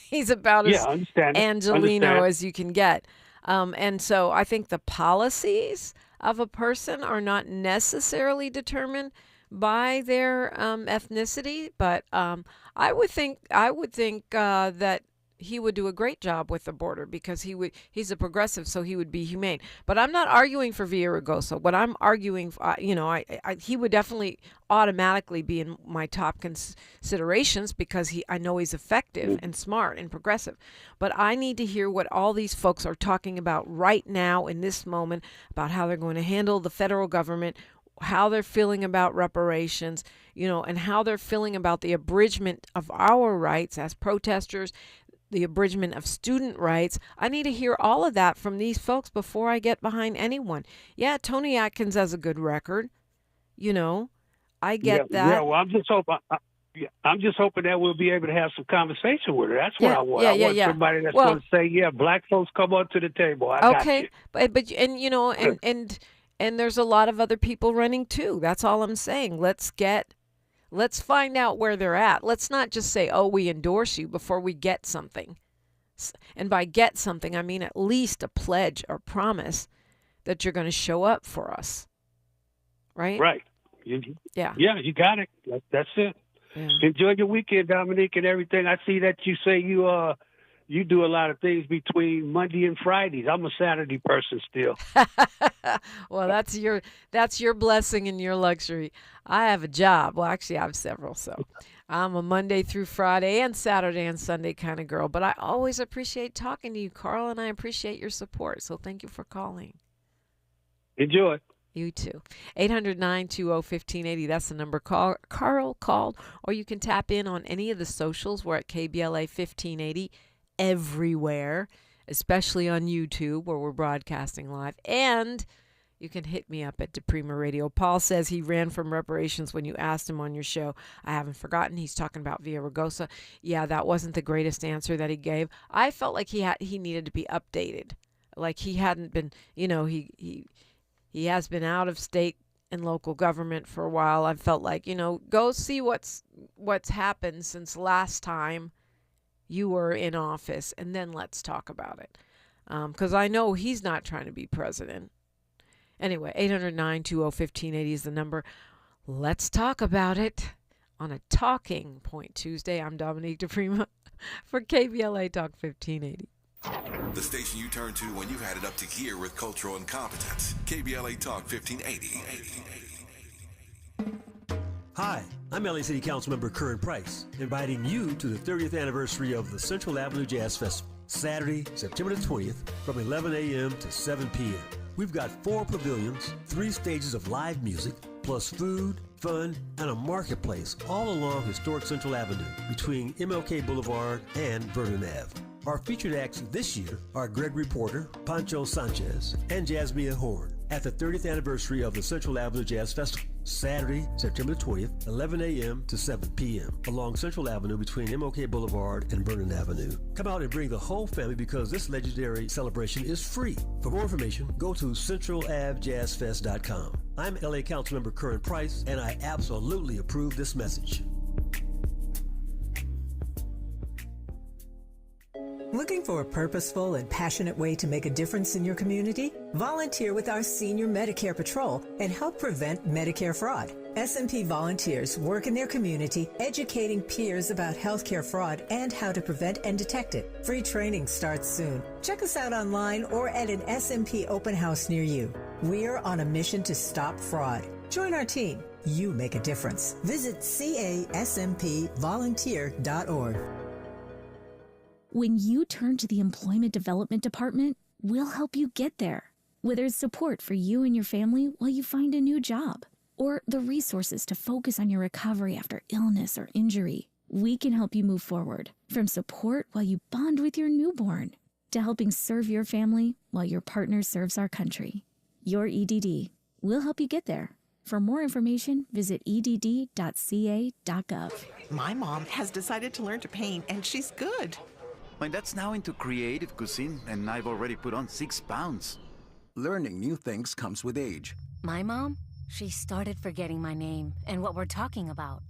He's about as Angelino as you can get. And so I think the policies of a person are not necessarily determined by their ethnicity, but I would think that he would do a great job with the border because he's a progressive, so he would be humane. But I'm not arguing for Viragosa. What I'm arguing, he would definitely automatically be in my top considerations because I know he's effective and smart and progressive. But I need to hear what all these folks are talking about right now in this moment about how they're going to handle the federal government, how they're feeling about reparations, and how they're feeling about the abridgment of our rights as protesters, the abridgment of student rights. I need to hear all of that from these folks before I get behind anyone. Yeah, Tony Atkins has a good record. I get that. Yeah, well, I'm just hoping that we'll be able to have some conversation with her. That's what I want. I want somebody that's going to say, "Yeah, black folks, come on to the table." I got you. But and there's a lot of other people running too. That's all I'm saying. Let's find out where they're at. Let's not just say, "Oh, we endorse you," before we get something. And by get something, I mean at least a pledge or promise that you're going to show up for us. Right? Right. Yeah, you got it. That's it. Yeah. Enjoy your weekend, Dominique, and everything. I see that you say you do a lot of things between Monday and Fridays. I'm a Saturday person still. Well, that's your blessing and your luxury. I have a job. Well, actually, I have several. So I'm a Monday through Friday and Saturday and Sunday kind of girl. But I always appreciate talking to you, Carl, and I appreciate your support. So thank you for calling. Enjoy. You too. 800-920-1580. That's the number Carl called. Or you can tap in on any of the socials. We're at KBLA 1580 everywhere, especially on YouTube where we're broadcasting live. And you can hit me up at DiPrima Radio. Paul says he ran from reparations when you asked him on your show. I haven't forgotten. He's talking about Villaraigosa. Yeah, that wasn't the greatest answer that he gave. I felt like he needed to be updated. Like he hadn't been, he has been out of state and local government for a while. I felt like, go see what's happened since last time you were in office, and then let's talk about it. Because I know he's not trying to be president. Anyway, 800-920-1580 is the number. Let's talk about it on a Talking Point Tuesday. I'm Dominique DiPrima for KBLA Talk 1580. The station you turn to when you've had it up to gear with cultural incompetence. KBLA Talk 1580. Hi, I'm LA City Councilmember Curran Price, inviting you to the 30th anniversary of the Central Avenue Jazz Festival, Saturday, September the 20th, from 11 a.m. to 7 p.m. We've got 4 pavilions, 3 stages of live music, plus food, fun, and a marketplace all along historic Central Avenue between MLK Boulevard and Vernon Ave. Our featured acts this year are Gregory Porter, Pancho Sanchez, and Jasmine Horn at the 30th anniversary of the Central Avenue Jazz Festival, Saturday, September 20th, 11 a.m. to 7 p.m. along Central Avenue between MLK Boulevard and Vernon Avenue. Come out and bring the whole family because this legendary celebration is free. For more information, go to centralavjazzfest.com. I'm LA Councilmember Curran Price, and I absolutely approve this message. Looking for a purposeful and passionate way to make a difference in your community? Volunteer with our Senior Medicare Patrol and help prevent Medicare fraud. SMP volunteers work in their community educating peers about healthcare fraud and how to prevent and detect it. Free training starts soon. Check us out online or at an SMP open house near you. We're on a mission to stop fraud. Join our team. You make a difference. Visit caspvolunteer.org. When you turn to the Employment Development Department, we'll help you get there. Whether it's support for you and your family while you find a new job, or the resources to focus on your recovery after illness or injury, we can help you move forward. From support while you bond with your newborn, to helping serve your family while your partner serves our country. Your EDD. We'll help you get there. For more information, visit edd.ca.gov. My mom has decided to learn to paint, and she's good. My dad's now into creative cuisine, and I've already put on 6 pounds. Learning new things comes with age. My mom, she started forgetting my name and what we're talking about.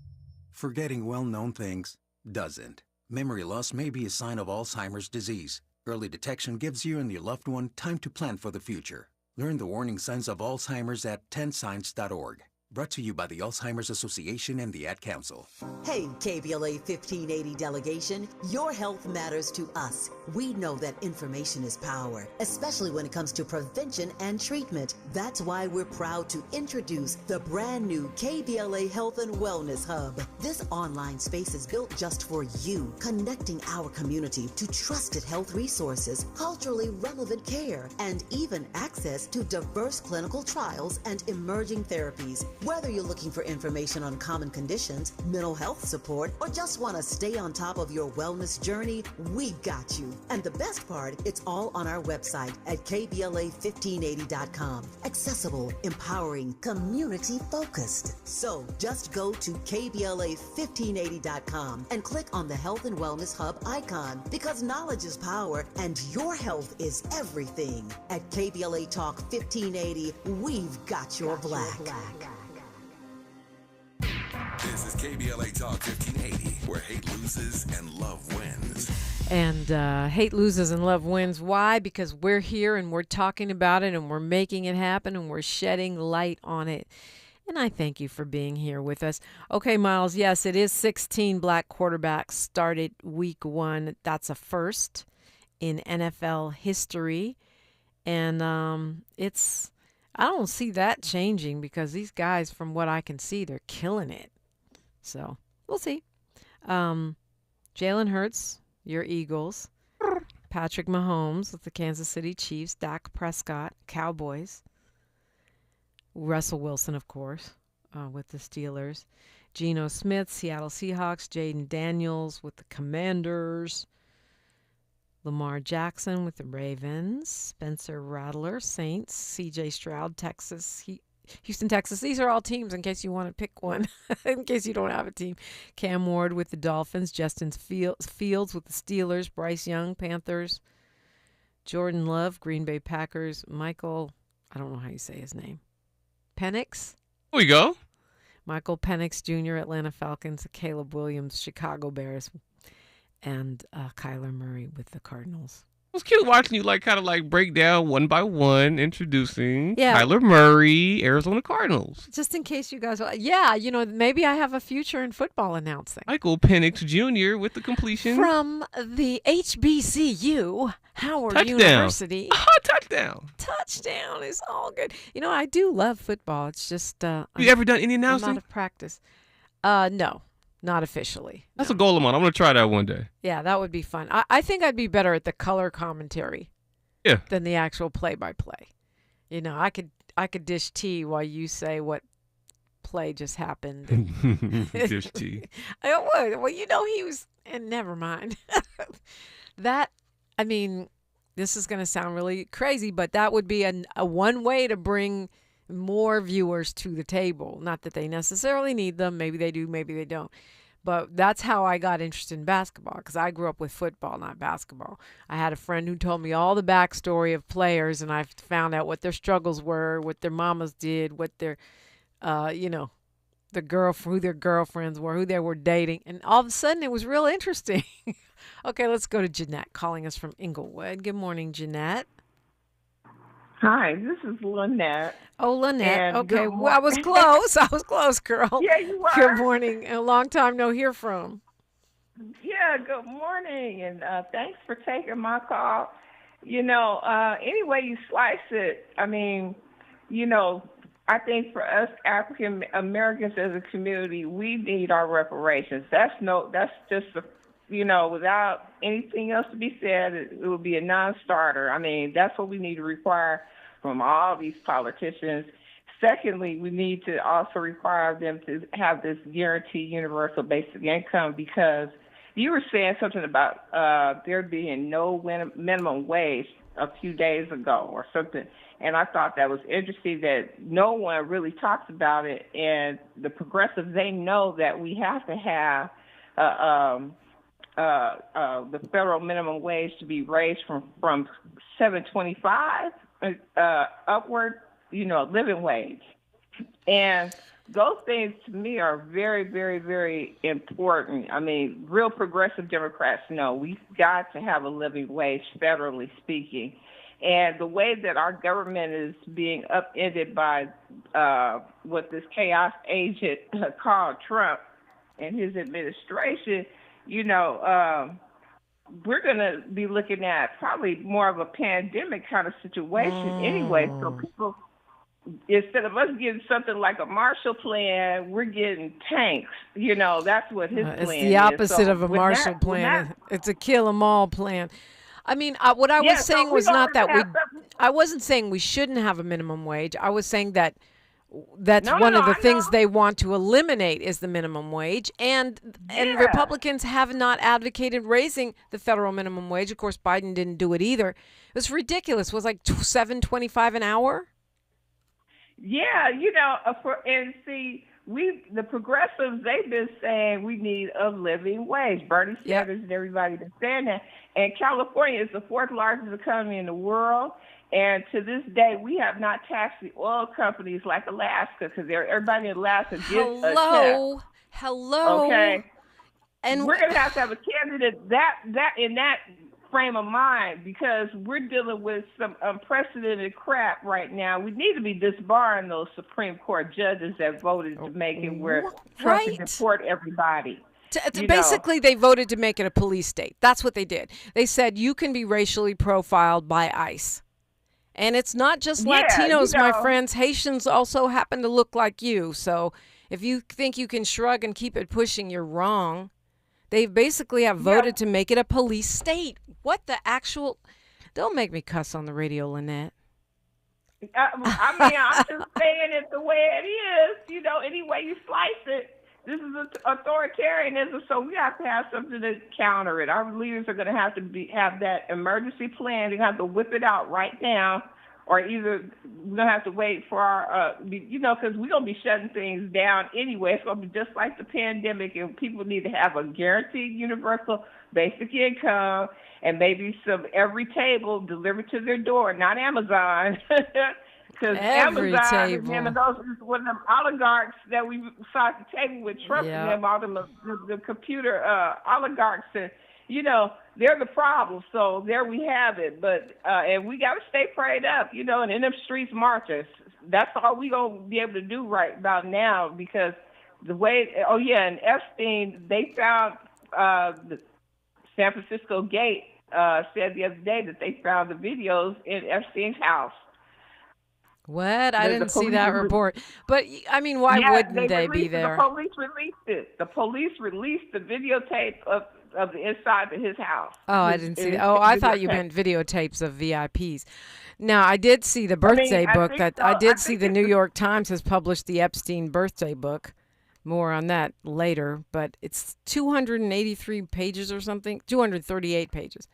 Forgetting well-known things doesn't. Memory loss may be a sign of Alzheimer's disease. Early detection gives you and your loved one time to plan for the future. Learn the warning signs of Alzheimer's at 10signs.org. Brought to you by the Alzheimer's Association and the Ad Council. Hey, KBLA 1580 delegation, your health matters to us. We know that information is power, especially when it comes to prevention and treatment. That's why we're proud to introduce the brand new KBLA Health and Wellness Hub. This online space is built just for you, connecting our community to trusted health resources, culturally relevant care, and even access to diverse clinical trials and emerging therapies. Whether you're looking for information on common conditions, mental health support, or just want to stay on top of your wellness journey, we've got you. And the best part, it's all on our website at kbla1580.com. Accessible, empowering, community-focused. So just go to kbla1580.com and click on the Health and Wellness Hub icon, because knowledge is power and your health is everything. At KBLA Talk 1580, we've got your black. This is KBLA Talk 1580, where hate loses and love wins. And hate loses and love wins. Why? Because we're here and we're talking about it and we're making it happen and we're shedding light on it. And I thank you for being here with us. Okay, Miles, yes, it is 16 black quarterbacks started week 1. That's a first in NFL history. And I don't see that changing because these guys, from what I can see, they're killing it. So we'll see. Jalen Hurts, your Eagles. Patrick Mahomes with the Kansas City Chiefs. Dak Prescott, Cowboys. Russell Wilson, of course, with the Steelers. Geno Smith, Seattle Seahawks. Jaden Daniels with the Commanders. Lamar Jackson with the Ravens. Spencer Rattler, Saints. C.J. Stroud, Texas. Houston, Texas. These are all teams in case you want to pick one, in case you don't have a team. Cam Ward with the Dolphins. Justin Fields with the Steelers. Bryce Young, Panthers. Jordan Love, Green Bay Packers. Michael, I don't know how you say his name. Penix? There we go. Michael Penix Jr., Atlanta Falcons. Caleb Williams, Chicago Bears. And Kyler Murray with the Cardinals. It was cute watching you kind of break down one by one, introducing Kyler Murray, Arizona Cardinals. Just in case you guys, maybe I have a future in football announcing. Michael Penix Jr. with the completion. From the HBCU, Howard Touchdown. University. Touchdown. Touchdown is all good. I do love football. It's just... you ever done any announcing? I'm out of practice. No. Not officially. That's a goal of mine. I'm going to try that one day. Yeah, that would be fun. I think I'd be better at the color commentary than the actual play-by-play. I could dish tea while you say what play just happened. Dish tea. I would. Well, he was... And never mind. This is going to sound really crazy, but that would be a one way to bring more viewers to the table. Not that they necessarily need them. Maybe they do, maybe they don't. But that's how I got interested in basketball, because I grew up with football, not basketball. I had a friend who told me all the backstory of players, and I found out what their struggles were, what their mamas did, what their, who their girlfriends were, who they were dating. And all of a sudden, it was real interesting. Okay, let's go to Jeanette calling us from Inglewood. Good morning, Jeanette. Hi, this is Lynette. Oh, Lynette. And okay, well, I was close. I was close, girl. Yeah, you were. Good morning. A long time no hear from. Yeah, good morning, and thanks for taking my call. Any way you slice it, I think for us African Americans as a community, we need our reparations. That's just without anything else to be said, it would be a non-starter. That's what we need to require from all these politicians. Secondly, we need to also require them to have this guaranteed universal basic income, because you were saying something about there being no minimum wage a few days ago or something, and I thought that was interesting that no one really talks about it, and the progressives, they know that we have to have the federal minimum wage to be raised from $7.25 upward, living wage. And those things to me are very, very, very important. Real progressive Democrats know we've got to have a living wage, federally speaking. And the way that our government is being upended by what this chaos agent called Trump and his administration, we're going to be looking at probably more of a pandemic kind of situation anyway. So people, instead of us getting something like a Marshall Plan, we're getting tanks. That's what his plan is. It's the opposite of a Marshall Plan. It's a kill 'em all plan. What I was saying was not that I wasn't saying we shouldn't have a minimum wage. I was saying that one of the things they want to eliminate is the minimum wage, and Republicans have not advocated raising the federal minimum wage. Of course, Biden didn't do it either. It was ridiculous. It was like $7.25 an hour. Yeah, the progressives, they've been saying we need a living wage. Bernie Sanders and everybody been saying that. And California is the fourth largest economy in the world. And to this day, we have not taxed the oil companies like Alaska, because everybody in Alaska gets a tax. Hello. Okay. And we're going to have a candidate that in that frame of mind, because we're dealing with some unprecedented crap right now. We need to be disbarring those Supreme Court judges that voted to make it where Trump can deport everybody. Basically, they voted to make it a police state. That's what they did. They said you can be racially profiled by ICE. And it's not just Latinos, my friends. Haitians also happen to look like you. So if you think you can shrug and keep it pushing, you're wrong. They basically have voted to make it a police state. What the actual... Don't make me cuss on the radio, Lynette. I'm just saying it the way it is. Any way you slice it, this is authoritarianism. So we have to have something to counter it. Our leaders are going to have to have that emergency plan. They're going to have to whip it out right now, or either we're going to have to wait for our, because we're going to be shutting things down anyway. It's going to be just like the pandemic, and people need to have a guaranteed universal basic income, and maybe some every table delivered to their door, not Amazon. Because Amazon and them, and those are one of them oligarchs that we saw at the table with Trump and them, all them the computer oligarchs, and they're the problem. So there we have it. But and we got to stay prayed up, and in them streets marches. That's all we gonna be able to do right about now, because the way. Oh yeah, and Epstein, they found the San Francisco Gate said the other day that they found the videos in Epstein's house. What? I didn't see that report. But, I mean, why wouldn't they be there? The police released it. The police released the videotape of the inside of his house. Oh, I didn't see that. Oh, I thought you meant videotapes of VIPs. Now, I did see the birthday book. I did see the New York Times has published the Epstein birthday book. More on that later. But it's 283 pages or something. 238 pages.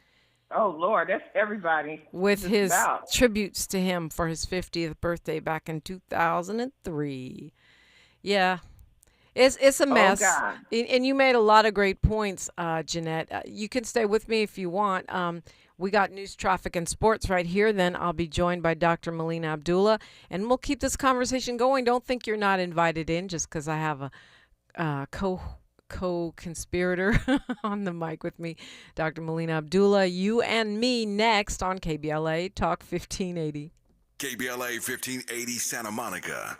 Oh, Lord, that's everybody. With his tributes to him for his 50th birthday back in 2003. Yeah. It's a mess. Oh, God. And you made a lot of great points, Jeanette. You can stay with me if you want. We got news, traffic, and sports right here. Then I'll be joined by Dr. Melina Abdullah, and we'll keep this conversation going. Don't think you're not invited in just because I have a co-conspirator on the mic with me, Dr. Melina Abdullah. You and me next on KBLA Talk 1580. KBLA 1580 Santa Monica.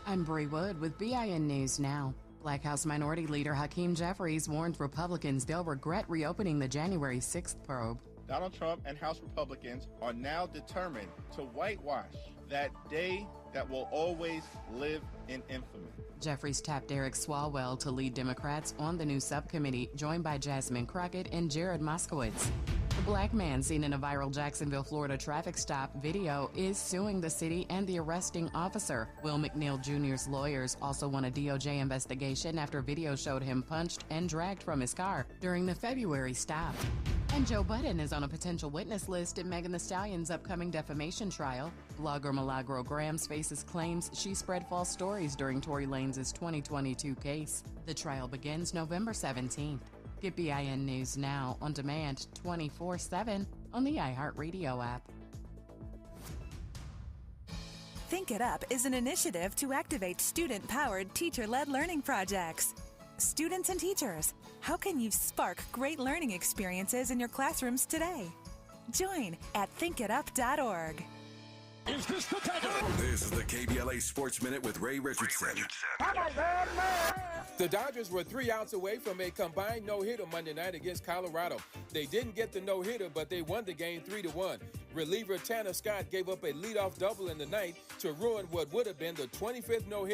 I'm Bree Wood with BIN News Now. Black House Minority Leader Hakeem Jeffries warned Republicans they'll regret reopening the January 6th probe. Donald Trump and House Republicans are now determined to whitewash that day that will always live in infamy. Jeffries tapped Eric Swalwell to lead Democrats on the new subcommittee, joined by Jasmine Crockett and Jared Moskowitz. The black man seen in a viral Jacksonville, Florida traffic stop video is suing the city and the arresting officer. Will McNeil Jr.'s lawyers also want a DOJ investigation after video showed him punched and dragged from his car during the February stop. And Joe Budden is on a potential witness list in Megan Thee Stallion's upcoming defamation trial. Blogger Milagro Grams faces claims she spread false stories during Tory Lanez' 2022 case. The trial begins November 17th. Get BIN News Now on demand 24/7 on the iHeartRadio app. Think It Up is an initiative to activate student-powered, teacher-led learning projects. Students and teachers, how can you spark great learning experiences in your classrooms today? Join at thinkitup.org. Is this the time? This is the KBLA Sports Minute with Ray Richardson. The Dodgers were 3 outs away from a combined no-hitter Monday night against Colorado. They didn't get the no-hitter, but they won the game 3-1. Reliever Tanner Scott gave up a leadoff double in the ninth to ruin what would have been the 25th no-hitter.